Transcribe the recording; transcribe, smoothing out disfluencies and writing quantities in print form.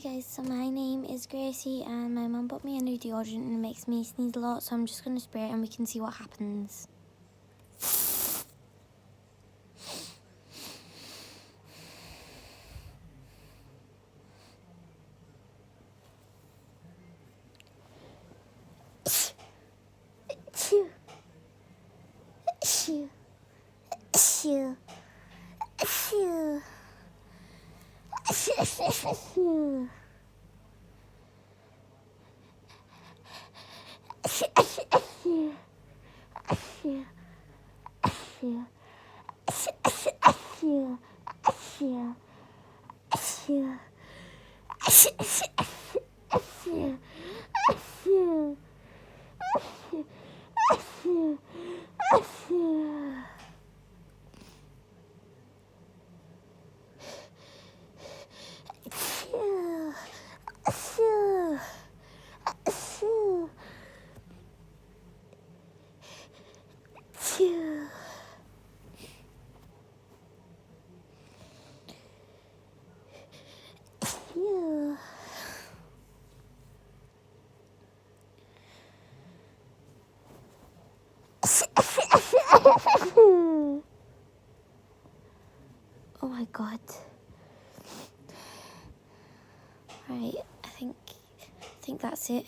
Hi guys, so my name is Gracie and my mum bought me a new deodorant and it makes me sneeze a lot, so I'm just going to spray it and we can see what happens. Achoo. Achoo. Achoo. Achoo. Achoo. Oh my god. Right, I think that's it.